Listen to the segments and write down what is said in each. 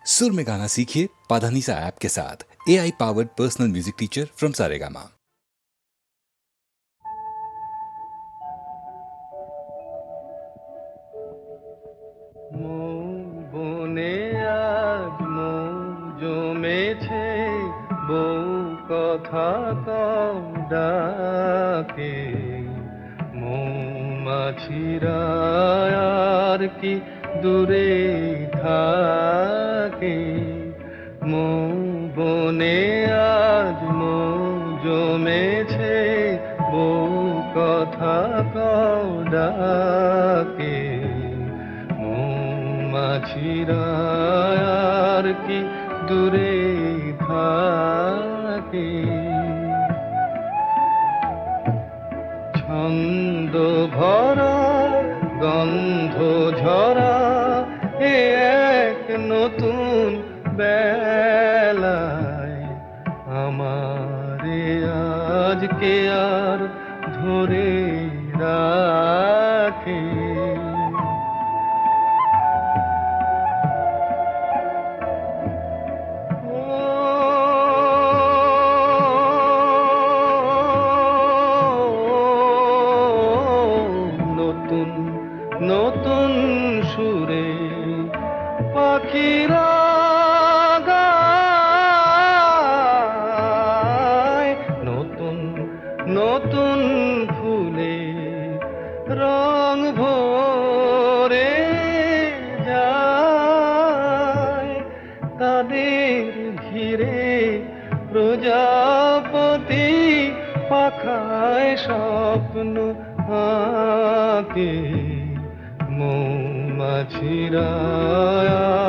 सुर में गाना सीखिए पाधानीसा ऐप के साथ। AI powered personal music teacher from Saregama. বনে আজ মৌ জমেছে, বউ কথা কও ডাকে। মৌমাছিরা আর কি দূরে থাকে। মৌ বনে আজ মৌ জমেছে, বউ কথা কও ডাকে। মাছিরা আর কি দূরে থাকে। ছন্দ ভরা গন্ধ ঝরা এ এক নতুন বেলায়, আমারে আজকে আর ধরে রাখে। নতুন সুরে পাখিরা গায়, নতুন নতুন ফুলে রং ভরে যায়। তাদের ঘিরে প্রজাপতি পাখায় স্বপ্ন আঁকে। মৌমাছিরা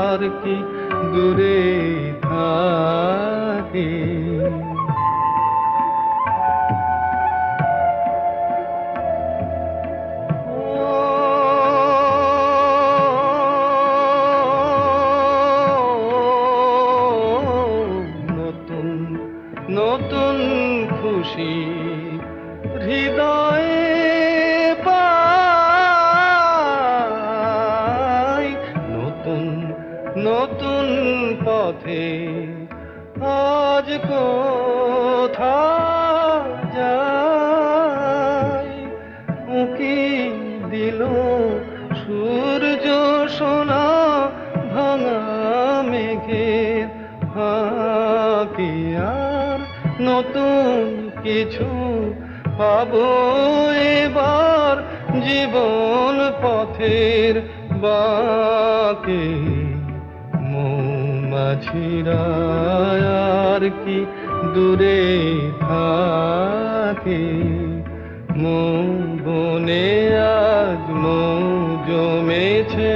আর কি দূরে থাকে। নতুন নতুন খুশি হৃদয়ে পাই, নতুন নতুন পথে আজ কোথা যাই। উঁকি দিল সূর্য সোনা ভাঙা মেঘের ফাঁকে, আর নতুন কিছু পাবো এবার জীবন পথের বাঁকে। মৌমাছিরা আর কি দূরে থাকে। মৌ বনে আজ মৌ জমেছে,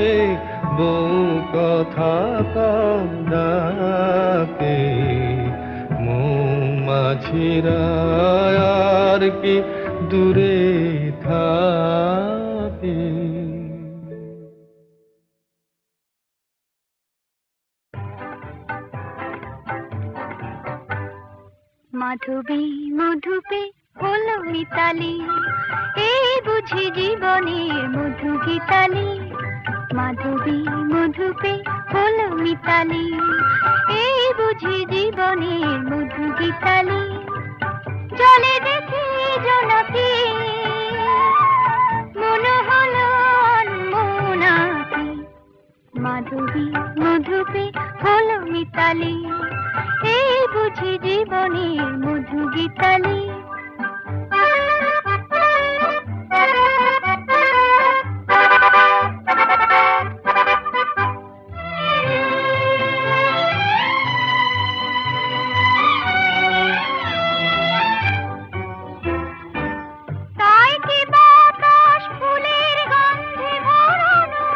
বউ কথা কও ডাকে। মৌমাছিরা আর কি দূরে থাকে। মাধবী মধুপে হলো মিতালি, এই বুঝি জীবনের মধু গীতালি। মাধবী মধুপে হলো মিতালি, এই বুঝি জীবনের মধু গীতালি। জলে দেখি জোনাকি, মনে হলো অনমনাকি। মাধবী মধুপে হলো মিতালি, এই বুঝি জীবনের মধু গীতালি। তাই কি বাতাস ফুলের গন্ধে ভরানো,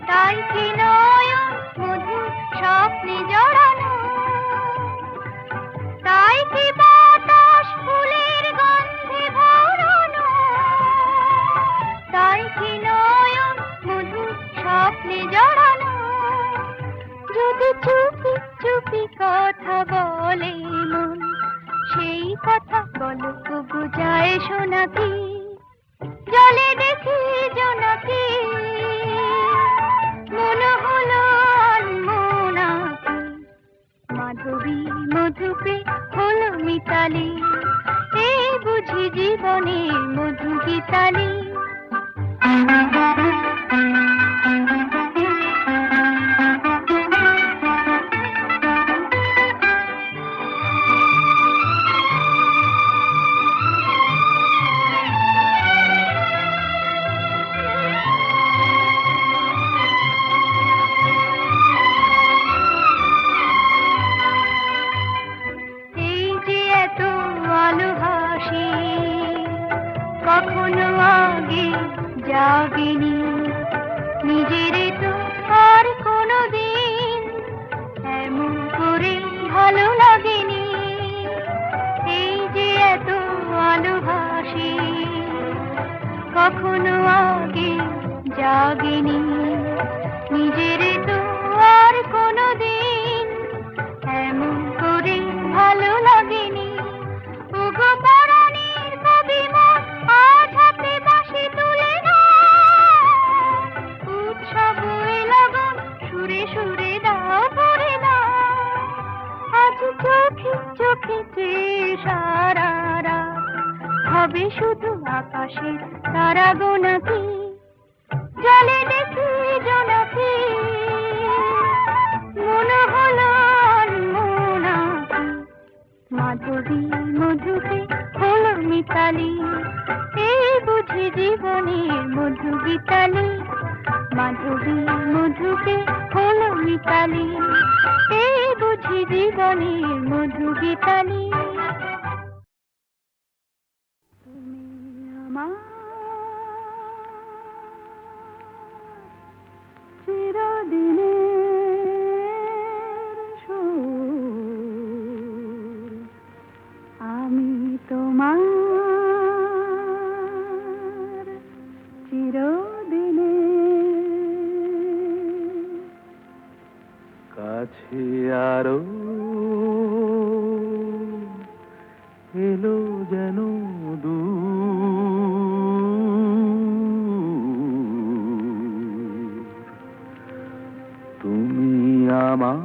তাই কি নয়ন মধুর স্বপ্নে জড়ানো। তাই কি বাতাস ফুলের গন্ধে ভরানো, তাই কি নয়ন মধুর স্বপ্নে জড়ানো। যদি চুপি চুপি কথা বলে মন, সেই কথা বলো তবু যায় শোনাকি। জলে দেখি জোনাকি, মনে হলো মিতালি, এই বুঝি জীবনে মধু গীতালি। কখনো আগে জাগিনি, নিজের তো আর কোনো দিন এমন করে ভালো লাগেনি। এই যে এত ভালোবাসি, কখনো আগে জাগিনি, নিজের তো আর কোনো দিন এমন করে ভালো লাগেনি। ওগো পরাণের কবি মন, আজ হাতে বাঁশি তুলে নাও, উৎসব লগন সুরে সুরে দাও ভরে দাও। আজ চোখে চোখে চেয়ে সারা রাত হবে শুধু আকাশে তারা গোনাকি, জলে দেখি জোনাকি, মনে হলো মোনাকি। মাধবী মধুকে হলো মিতালি, এই বুঝি জীবনের মধু গীতালি। মাধবী মধুকে হলো মিতালি, এই বুঝি জীবনের মধু গীতালি। তুমি আমার চিরদিনের সুর, আমি তোমার চিরদিনে। কাছে আরো এলো যেন দূর, তুমি আমার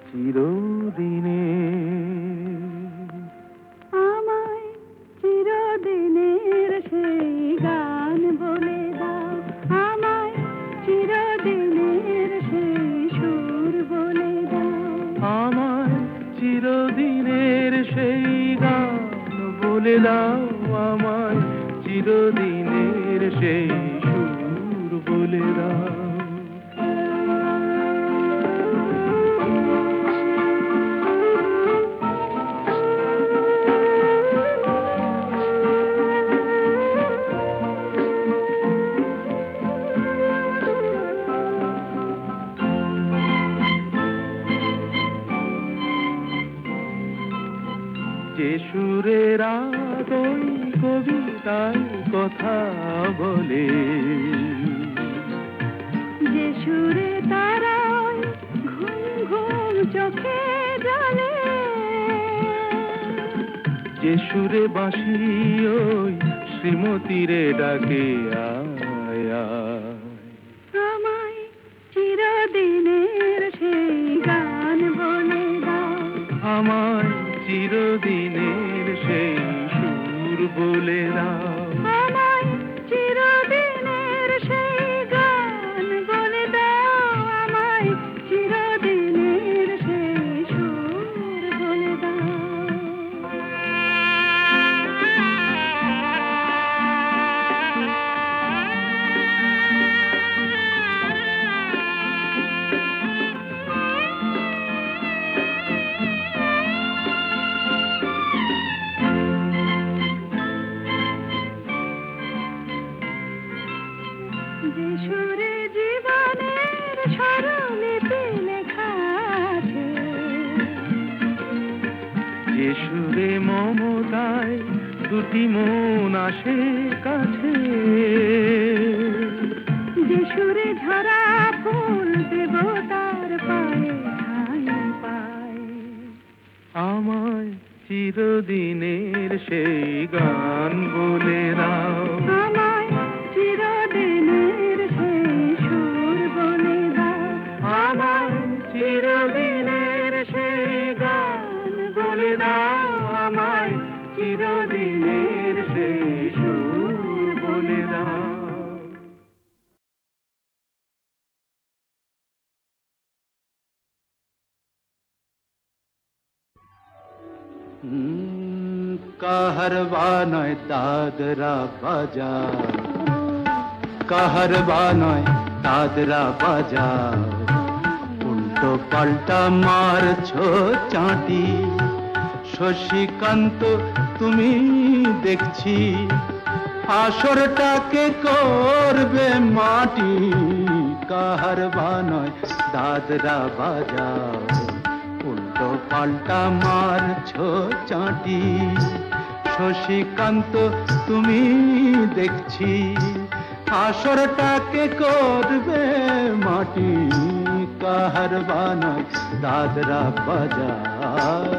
চিরদিনে। আমায় চিরদিনের সেই গান বলে দাও, আমায় চিরদিনের সেই সুর বলে দাও। আমার চিরদিনের সেই গান বলে দাও, আমার চিরদিনের সেই সুর বলে দাও। যে সুরের ওই কবিতায় কথা বলে, যে সুরে তারা ঘুম ঘুম চোখে জলে, যে সুরে বাঁশি ওই শ্রীমতীরে ডাকে আয় আয়। আমায় চিরদিনের সেই গান বলে দাও, আমায় চিরদিনের সেই সুর বলে দাও। আমায় চিরদিনের সেই গান বলে দাও, আমায় চিরদিনের সেই সুর বলে দাও। যে সুরে জীবনের স্বরলিপি লেখা আছে, যে সুরে মমতায় দুটি মন আসে কাছে, যে সুরে ঝরা ফুল দেবতার পায়ে ঠাঁই পায়। আমায় চিরদিনের সেই গান বলে দাও, আমায় চিরদিনের সেই সুর বলে দাও, আমায় চিরদিনের সেই গান কাহারবা নয় দাদরা বাজার, কাহারবা নয় দাদরা বাজার, উল্টো পাল্টা মারছো চাঁটি। শশীকান্ত তুমি দেখছি আসরটাকে করবে মাটি। কাহারবা নয় দাদরা বাজার, উল্টো পাল্টা মারছো চাঁটি। শশীকান্ত তুমি দেখছি আসরটাকে করবে মাটি। কাহারবা নয় দাদরা বাজার।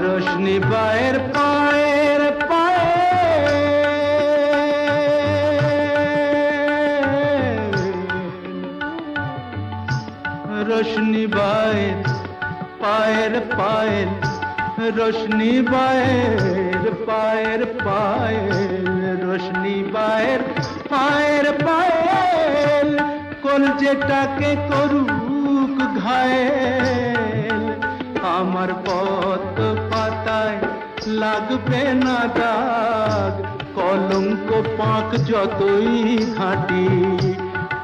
রোশনি বায়ের পায়ের পায়ে, রোশনি বায়ের পায়ের পায়ের, রোশনি বায়ের পায়ের পায়ের, রোশনি বায়ের পায়ের পায়ের, কলজেটাকে করুক ঘায়েল। আমার পথ পাতায় লাগবে না দাগ, কলঙ্ক পাক যতই ঘাঁটি।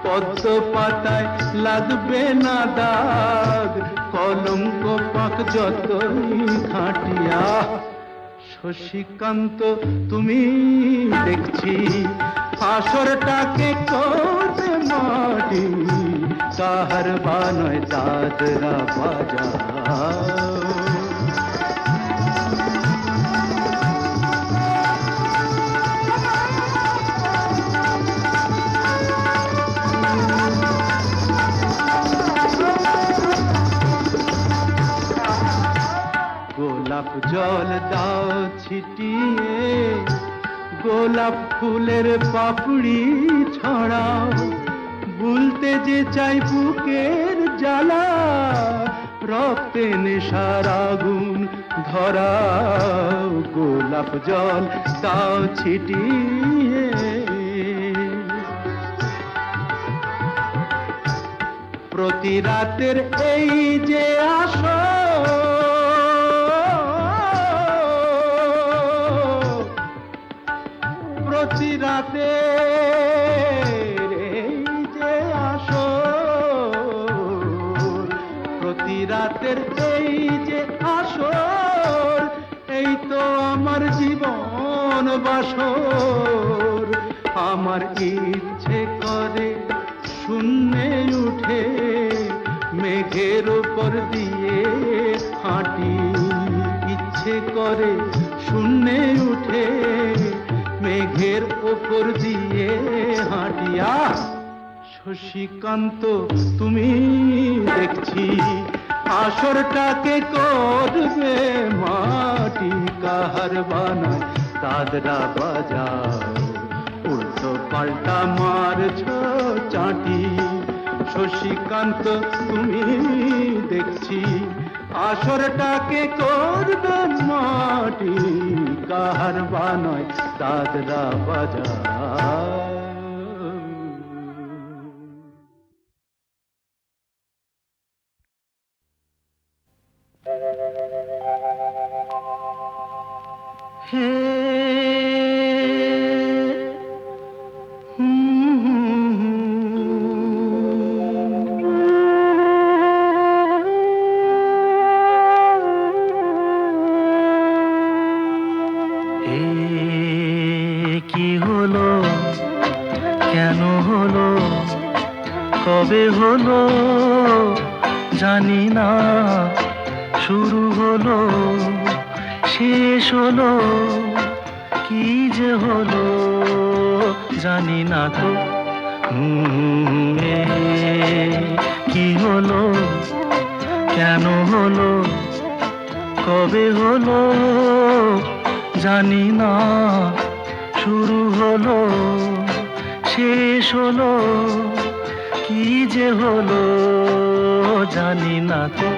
পদ্ম পাতায় লাগবে না দাগ, কলঙ্ক পাক যতই ঘাঁটিয়া। শশীকান্ত তুমি দেখছি আসরটাকে করবে মাটি। কাহারবা নয় দাদরা বাজার। গোলাপ জল দাও ছিটিয়ে, গোলাপ ফুলের পাপড়ি ছড়াও। ভুলতে যে চাই বুকের জ্বালা, রক্তে নেশার আগুন ধরাও। গোলাপ জল দাও ছিটিয়ে, প্রতি রাতের এই যে আসর, প্রতি রাতের এই যে আসর, প্রতি রাতের এই যে আসর, এই তো আমার জীবন বাসর। আমার ইচ্ছে করে শূন্যে উঠে মেঘের উপর দিয়ে হাঁটি। ইচ্ছে করে শূন্যে উঠে মেঘের ওপর দিয়ে হাঁটিয়া। শশীকান্ত তুমি দেখছি আসরটাকে করবে মাটি। কাহারবা নয় দাদরা বাজার, উল্টো পাল্টা মারছো চাঁটি। শশীকান্ত তুমি দেখছি আসরটাকে করবে মাটি। কাহারবা নয় দাদরা বাজার। হে কি হলো, কেন হলো, কবে হলো জানি না। শুরু হলো, শেষ হলো, কি যে হলো জানি না তো। কি হলো, কেন হলো, কবে হলো জানি না। শুরু হলো, শেষ হলো, কি যে হলো জানি না তো।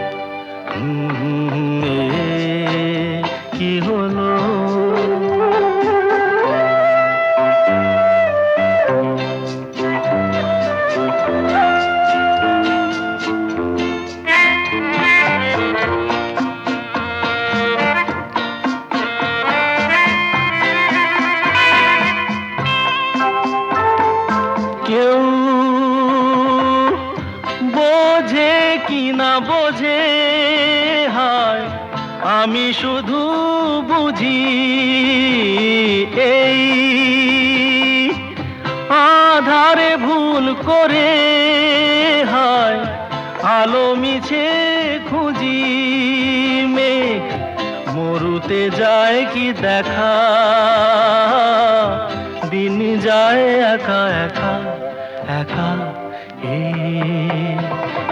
বোঝে কি না বোঝে হায় আমি শুধু বুঝি এই আধারে ভুল করে হায় আলো মিছে খুঁজি মেঘ মরুতে যায় কি দেখা দিন যায় একা একা একা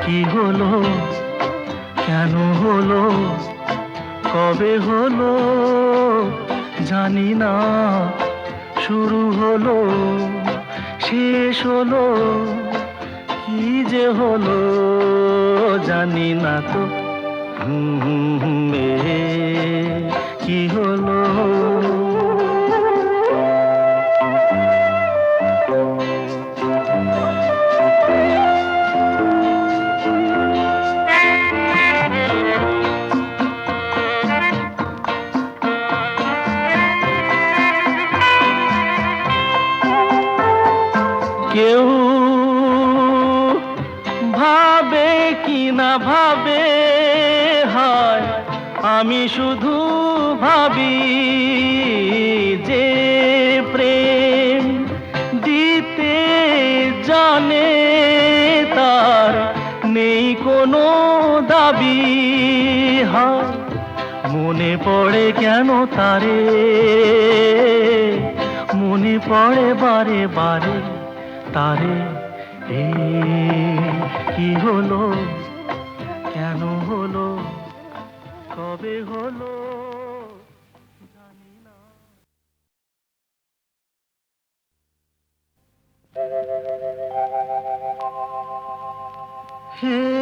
কি হলো কেন হলো কবে হলো জানি না শুরু হলো শেষ হলো কি যে হলো জানি না তো কি হলো কেউ ভাবে কি না ভাবে হায় আমি শুধু ভাবি যে প্রেম দিতে জানে তার নেই কোনো দাবি হায় মনে পড়ে কেন তারে মনে পড়ে বারে বারে তারে কি হলো কেন হলো কবে হলো জানি না হে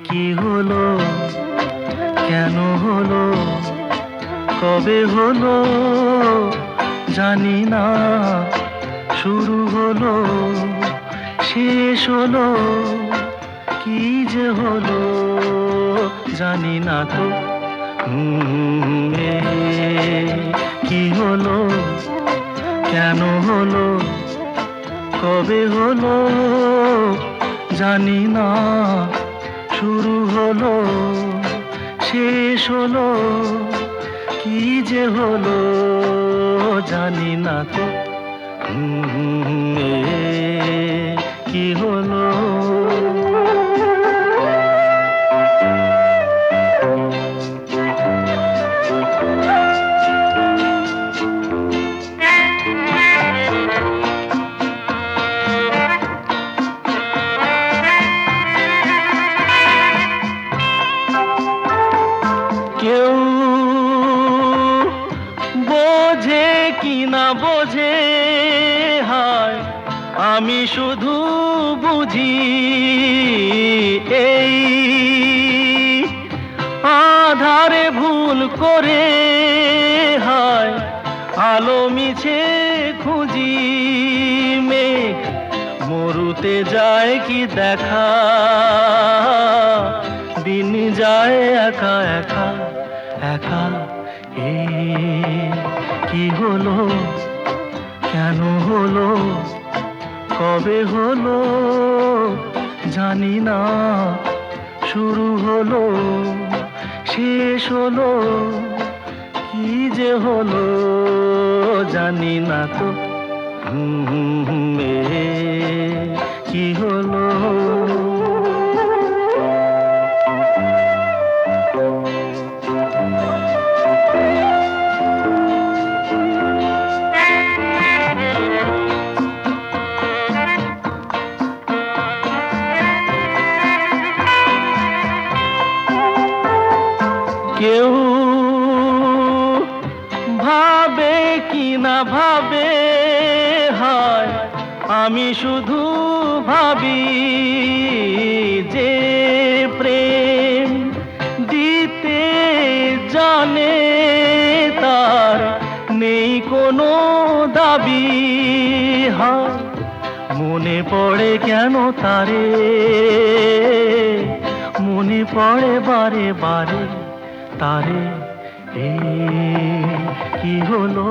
কি হলো কেন হলো কবে হলো জানি না শুরু হলো শেষ হলো কি যে হলো জানি না তো কি হলো কেন হলো কবে হলো জানি না শুরু হলো শেষ হলো কি যে হলো জানি না তো কি হলো কেউ বোঝে কি না বোঝে হায় আমি শুধু বুঝি এই আধারে ভুল করে হায় আলো মিছে খুঁজি মেঘ মরুতে যায় কি দেখা দিন যায় একা একা একা কি হলো কেন হলো কবে হলো জানি না শুরু হলো শেষ হলো কি যে হলো জানি না তো কি হলো কেউ ভাবে কি না ভাবে হায় আমি শুধু ভাবি যে প্রেম দিতে জানে তার নেই কোনো দাবি হায় মনে পড়ে কেন তারে, মনে পড়ে বারে বারে তারে। কি হলো